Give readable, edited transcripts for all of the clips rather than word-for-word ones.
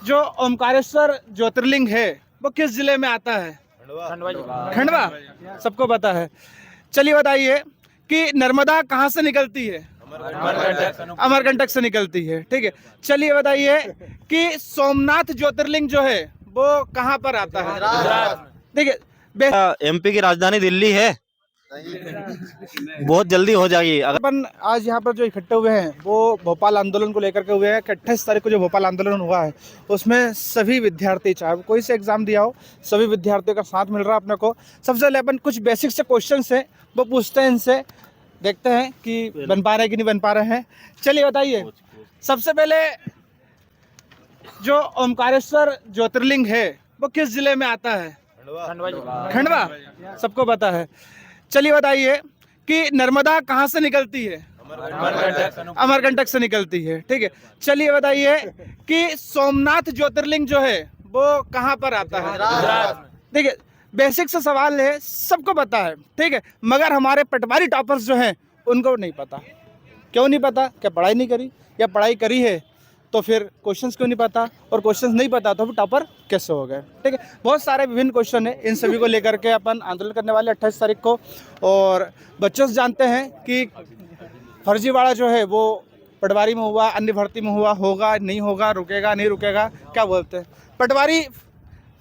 जो ओमकारेश्वर ज्योतिर्लिंग है वो किस जिले में आता है? खंडवा। सबको पता है। चलिए बताइए कि नर्मदा कहाँ से निकलती है? अमरकंटक से निकलती है। ठीक है। चलिए बताइए कि सोमनाथ ज्योतिर्लिंग जो है वो कहाँ पर आता है? ठीक है। एमपी की राजधानी दिल्ली है। बहुत जल्दी हो जाएगी। अपन आज यहाँ पर जो इकट्ठे हुए हैं वो भोपाल आंदोलन को लेकर के हुए हैं कि 28 तारीख को जो भोपाल आंदोलन हुआ है उसमें सभी विद्यार्थी, चाहे वो कोई से एग्जाम दिया हो, सभी विद्यार्थियों का साथ मिल रहा है अपने को। सबसे पहले अपन कुछ बेसिक से क्वेश्चन है वो पूछते हैं इनसे, देखते हैं कि बन पा रहे हैं कि नहीं बन पा रहे हैं। चलिए बताइए, सबसे पहले जो ओमकारेश्वर ज्योतिर्लिंग है वो किस जिले में आता है? खंडवा। सबको पता है। चलिए बताइए कि नर्मदा कहाँ से निकलती है? अमरकंटक से निकलती है। ठीक है। चलिए बताइए कि सोमनाथ ज्योतिर्लिंग जो है वो कहाँ पर आता है? ठीक है। बेसिक से सवाल है, सबको पता है। ठीक है। मगर हमारे पटवारी टॉपर्स जो हैं उनको नहीं पता। क्यों नहीं पता? क्या पढ़ाई नहीं करी, या पढ़ाई करी है तो फिर क्वेश्चंस क्यों नहीं पता, और क्वेश्चंस नहीं पता तो फिर टॉपर कैसे हो गए? ठीक है। बहुत सारे विभिन्न क्वेश्चन है, इन सभी को लेकर के अपन आंदोलन करने वाले 28 तारीख को। और बच्चों से जानते हैं कि फर्जीवाड़ा जो है वो पटवारी में हुआ, अन्य भर्ती में हुआ, होगा नहीं होगा, रुकेगा नहीं रुकेगा, क्या बोलते हैं? पटवारी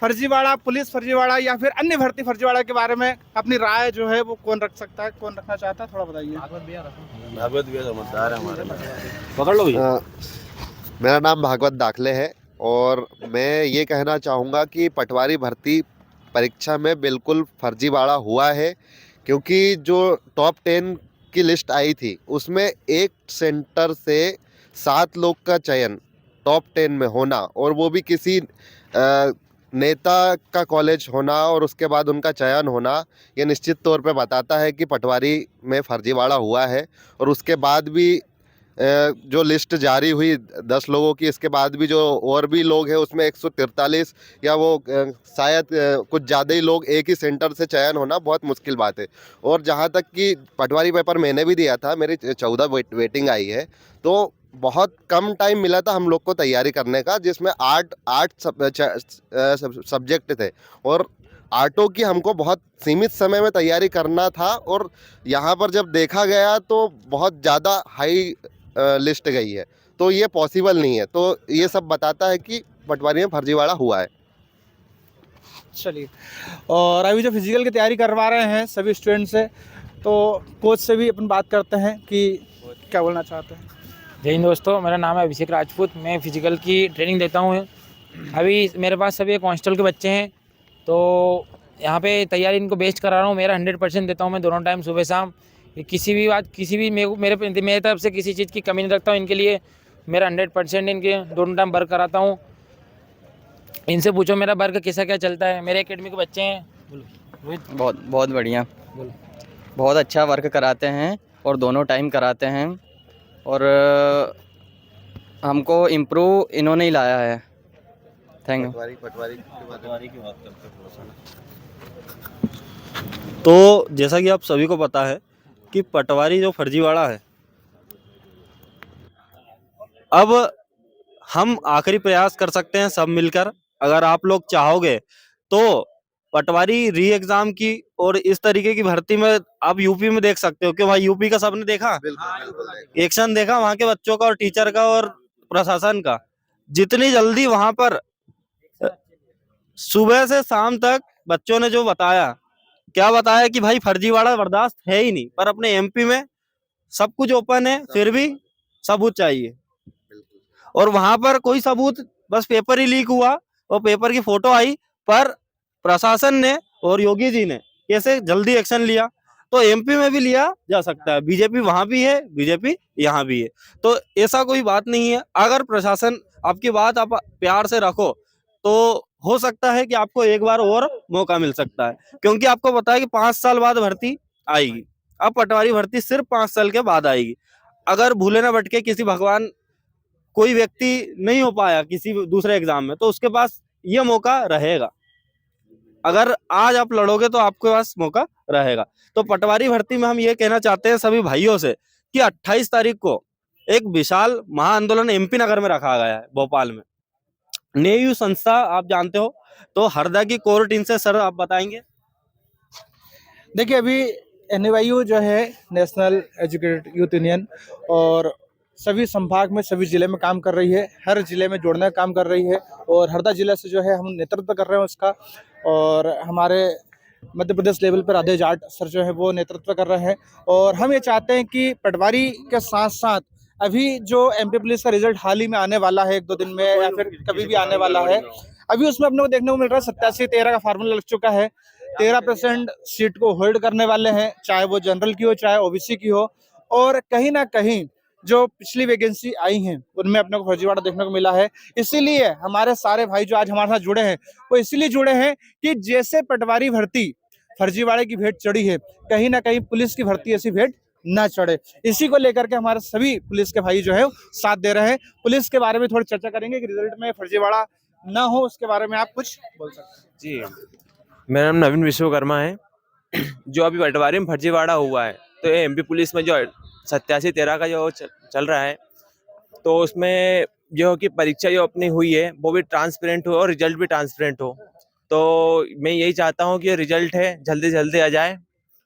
फर्जीवाड़ा, पुलिस फर्जीवाड़ा या फिर अन्य भर्ती फर्जीवाड़ा के बारे में अपनी राय जो है वो कौन रख सकता है, कौन रखना चाहता है, थोड़ा बताइए। पकड़ लो भैया। मेरा नाम भागवत दाखले है और मैं ये कहना चाहूँगा कि पटवारी भर्ती परीक्षा में बिल्कुल फर्जीवाड़ा हुआ है, क्योंकि जो टॉप 10 की लिस्ट आई थी उसमें एक सेंटर से 7 लोग का चयन टॉप 10 में होना, और वो भी किसी नेता का कॉलेज होना और उसके बाद उनका चयन होना, ये निश्चित तौर पे बताता है कि पटवारी में फर्जीवाड़ा हुआ है। और उसके बाद भी जो लिस्ट जारी हुई 10 लोगों की, इसके बाद भी जो और भी लोग हैं उसमें 143 या वो शायद कुछ ज़्यादा ही लोग एक ही सेंटर से चयन होना बहुत मुश्किल बात है। और जहाँ तक कि पटवारी पेपर मैंने भी दिया था, मेरी 14 वेटिंग आई है, तो बहुत कम टाइम मिला था हम लोग को तैयारी करने का, जिसमें आठ सब्जेक्ट थे और आर्टों की हमको बहुत सीमित समय में तैयारी करना था। और यहाँ पर जब देखा गया तो बहुत ज़्यादा हाई लिस्ट गई है, तो ये पॉसिबल नहीं है। तो ये सब बताता है कि पटवारी में फर्जीवाड़ा हुआ है। चलिए, और अभी जो फिजिकल की तैयारी करवा रहे हैं सभी स्टूडेंट से, तो कोच से भी अपन बात करते हैं कि क्या बोलना चाहते हैं। जय हिंद दोस्तों, मेरा नाम है अभिषेक राजपूत। मैं फिजिकल की ट्रेनिंग देता हूँ। अभी मेरे पास सभी कांस्टेबल के बच्चे हैं, तो यहाँ पे तैयारी इनको बेस्ट करा रहा हूँ। मेरा 100% देता हूँ मैं दोनों टाइम, सुबह शाम। किसी भी बात, किसी भी मेरे तरफ से किसी चीज़ की कमी नहीं रखता हूँ। इनके लिए मेरा 100% इनके दोनों टाइम वर्क कराता हूँ। इनसे पूछो मेरा वर्क कैसा क्या चलता है। मेरे एकेडमी के बच्चे हैं। बहुत बहुत बढ़िया, बहुत अच्छा वर्क कराते हैं और दोनों टाइम कराते हैं, और हमको इम्प्रूव इन्होंने ही लाया है। Thank you. पटवारी की बात करते हैं थोड़ा सा। तो जैसा कि आप सभी को पता है कि पटवारी जो फर्जीवाड़ा है, अब हम आखिरी प्रयास कर सकते हैं सब मिलकर। अगर आप लोग चाहोगे तो पटवारी री एग्जाम की और इस तरीके की भर्ती में आप यूपी में देख सकते हो कि भाई यूपी का सबने देखा, एक्शन देखा वहां के बच्चों का और टीचर का और प्रशासन का। जितनी जल्दी वहां पर सुबह से शाम तक बच्चों ने जो बताया, क्या बताया कि भाई फर्जीवाड़ा बर्दाश्त है ही नहीं, पर अपने एमपी में सब कुछ ओपन है, फिर भी सबूत चाहिए। और वहां पर कोई सबूत, बस पेपर ही लीक हुआ और पेपर की फोटो आई, पर प्रशासन ने और योगी जी ने कैसे जल्दी एक्शन लिया, तो एमपी में भी लिया जा सकता है। बीजेपी वहां भी है, बीजेपी यहाँ भी है, तो ऐसा कोई बात नहीं है। अगर प्रशासन आपकी बात आप प्यार से रखो तो हो सकता है कि आपको एक बार और मौका मिल सकता है, क्योंकि आपको पता है कि 5 साल बाद भर्ती आएगी। अब पटवारी भर्ती सिर्फ 5 साल के बाद आएगी। अगर भूले ना भटके किसी भगवान कोई व्यक्ति नहीं हो पाया किसी दूसरे एग्जाम में, तो उसके पास ये मौका रहेगा। अगर आज आप लड़ोगे तो आपके पास मौका रहेगा। तो पटवारी भर्ती में हम ये कहना चाहते हैं सभी भाइयों से कि 28 तारीख को एक विशाल महाआंदोलन एमपी नगर में रखा गया है, भोपाल में। नेयू संस्था आप जानते हो, तो हरदा की कोर टीम से सर आप बताएंगे। देखिए अभी NYU जो है नेशनल एजुकेटेड यूथ यूनियन, और सभी संभाग में सभी जिले में काम कर रही है, हर जिले में जोड़ने का काम कर रही है, और हरदा जिले से जो है हम नेतृत्व कर रहे हैं उसका, और हमारे मध्य प्रदेश लेवल पर राधे जाट सर जो है वो नेतृत्व कर रहे हैं। और हम ये चाहते हैं कि पटवारी के साथ साथ अभी जो MP पुलिस का रिजल्ट हाल ही में आने वाला है 1-2 दिन में या फिर कभी भी आने वाला है, अभी उसमें अपने को देखने को मिल रहा है 87-13 का फार्मूला लग चुका है। 13% सीट को होल्ड करने वाले हैं, चाहे वो जनरल की हो चाहे OBC की हो। और कहीं ना कहीं जो पिछली वैकेंसी आई हैं उनमें अपने को फर्जीवाड़ा देखने को मिला है। इसीलिए हमारे सारे भाई जो आज हमारे साथ जुड़े हैं वो इसीलिए जुड़े हैं कि जैसे पटवारी भर्ती फर्जीवाड़े की भेंट चढ़ी है, कहीं ना कहीं पुलिस की भर्ती ऐसी भेंट ना चढ़े। इसी को लेकर के हमारे सभी पुलिस के भाई जो है साथ दे रहे हैं। पुलिस के बारे में थोड़ी चर्चा करेंगे कि रिजल्ट में फर्जीवाड़ा ना हो, उसके बारे में आप कुछ बोल सकते हैं। जी, मेरा नाम नवीन विश्वकर्मा है। जो अभी पटवारी में फर्जीवाड़ा हुआ है, तो ये MP पुलिस में जो 87-13 का जो चल रहा है, तो उसमें जो कि परीक्षा जो अपनी हुई है वो भी ट्रांसपेरेंट हो और रिजल्ट भी ट्रांसपेरेंट हो। तो मैं यही चाहता हूँ कि रिजल्ट है जल्दी से जल्दी आ जाए,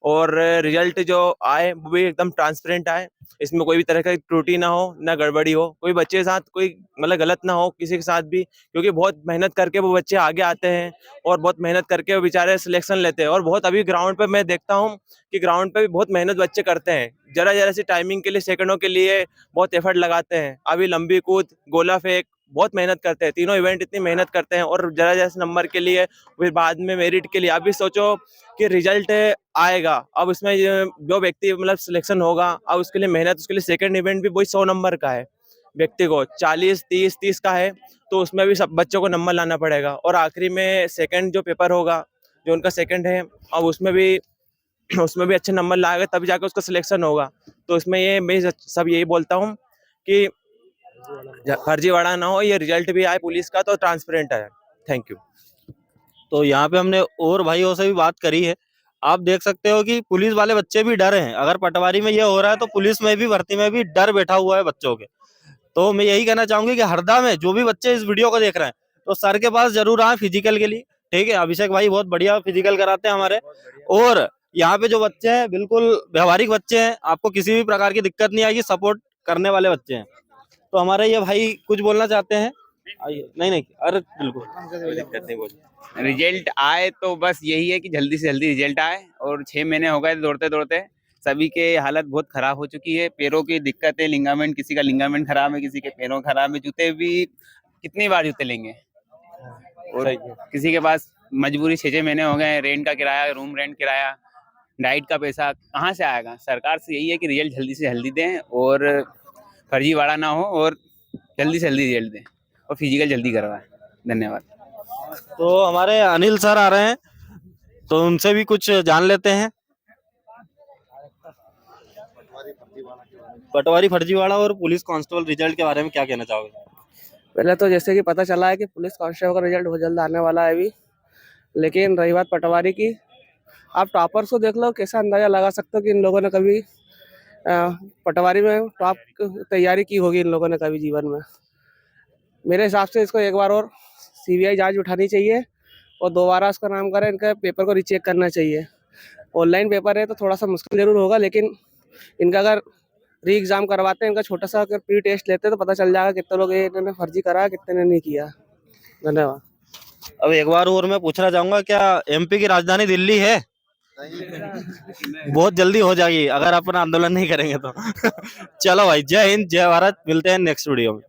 और रिजल्ट जो आए वो भी एकदम ट्रांसपेरेंट आए, इसमें कोई भी तरह का त्रुटि ना हो, ना गड़बड़ी हो, कोई बच्चे के साथ कोई मतलब गलत ना हो किसी के साथ भी, क्योंकि बहुत मेहनत करके वो बच्चे आगे आते हैं और बहुत मेहनत करके वो बेचारे सिलेक्शन लेते हैं। और बहुत अभी ग्राउंड पे मैं देखता हूँ कि ग्राउंड पे भी बहुत मेहनत बच्चे करते हैं, जरा जरा सी टाइमिंग के लिए, सेकंडों के लिए बहुत एफर्ट लगाते हैं। अभी लंबी कूद, गोला फेंक, बहुत मेहनत करते हैं, तीनों इवेंट इतनी मेहनत करते हैं, और जरा जरा से नंबर के लिए, फिर बाद में मेरिट के लिए। अभी सोचो कि रिजल्ट आएगा, अब उसमें जो व्यक्ति मतलब सिलेक्शन होगा, अब उसके लिए मेहनत, उसके लिए सेकंड इवेंट भी वही 100 नंबर का है, व्यक्ति को 40-30 का है, तो उसमें भी सब बच्चों को नंबर लाना पड़ेगा। और आखिरी में सेकंड जो पेपर होगा, जो उनका सेकंड है, अब उसमें भी अच्छे नंबर लाएगा तभी जाकर उसका सिलेक्शन होगा। तो इसमें ये मैं सब यही बोलता हूँ कि फर्जीवाड़ा ना हो, ये रिजल्ट भी आए पुलिस का तो ट्रांसपेरेंट आए। Thank you. तो यहाँ पे हमने और भाइयों से भी बात करी है। आप देख सकते हो कि पुलिस वाले बच्चे भी डरे हैं। अगर पटवारी में ये हो रहा है तो पुलिस में भी, भर्ती में भी डर बैठा हुआ है बच्चों के। तो मैं यही कहना चाहूंगी कि हरदा में जो भी बच्चे इस वीडियो को देख रहे हैं तो सर के पास जरूर आए फिजिकल के लिए, ठीक है। अभिषेक भाई बहुत बढ़िया फिजिकल कराते हैं हमारे। और यहाँ पे जो बच्चे हैं बिल्कुल व्यवहारिक बच्चे हैं, आपको किसी भी प्रकार की दिक्कत नहीं आएगी, सपोर्ट करने वाले बच्चे हैं। तो हमारे ये भाई कुछ बोलना चाहते हैं। आइए। नहीं, अरे बिल्कुल कोई दिक्कत नहीं, बोलिए। रिजल्ट आए तो बस यही है कि जल्दी से जल्दी रिजल्ट आए। और 6 महीने हो गए दौड़ते दौड़ते, सभी के हालत बहुत खराब हो चुकी है, पैरों की दिक्कत है, लिगामेंट, किसी का लिगामेंट खराब है, किसी के पैरों खराब है, जूते भी कितनी बार जूते लेंगे। और किसी के पास मजबूरी 6 महीने हो गए, रेंट का किराया, रूम रेंट किराया, डाइट का पैसा कहाँ से आएगा। सरकार से यही है कि रिजल्ट जल्दी से जल्दी दें और फर्जीवाड़ा ना हो, और जल्दी से जल्दी रिजल्ट दें और फिजिकल जल्दी करवाएं। धन्यवाद। तो हमारे अनिल सर आ रहे हैं, तो उनसे भी कुछ जान लेते हैं। पटवारी फर्जीवाड़ा और पुलिस कांस्टेबल रिजल्ट के बारे में क्या कहना चाहोगे? पहले तो जैसे कि पता चला है कि पुलिस कांस्टेबल का रिजल्ट बहुत जल्द आने वाला है अभी, लेकिन रही बात पटवारी की, आप टॉपर्स को देख लो, कैसा अंदाजा लगा सकते हो कि इन लोगों ने कभी पटवारी में टॉप तैयारी की होगी इन लोगों ने कभी जीवन में। मेरे हिसाब से इसको एक बार और CBI जांच उठानी चाहिए और दोबारा उसका नाम करें, इनका पेपर को रीचेक करना चाहिए। ऑनलाइन पेपर है तो थोड़ा सा मुश्किल जरूर होगा, लेकिन इनका अगर री एग्ज़ाम करवाते हैं, इनका छोटा सा अगर प्री टेस्ट लेते हैं तो पता चल जाएगा कितने लोग इन्होंने फर्जी करा, कितने ने नहीं किया। धन्यवाद। अब एक बार और मैं पूछना चाहूंगा, क्या MP की राजधानी दिल्ली है? बहुत जल्दी हो जाएगी अगर अपन आंदोलन नहीं करेंगे तो। चलो भाई, जय हिंद, जय भारत, मिलते हैं नेक्स्ट वीडियो में।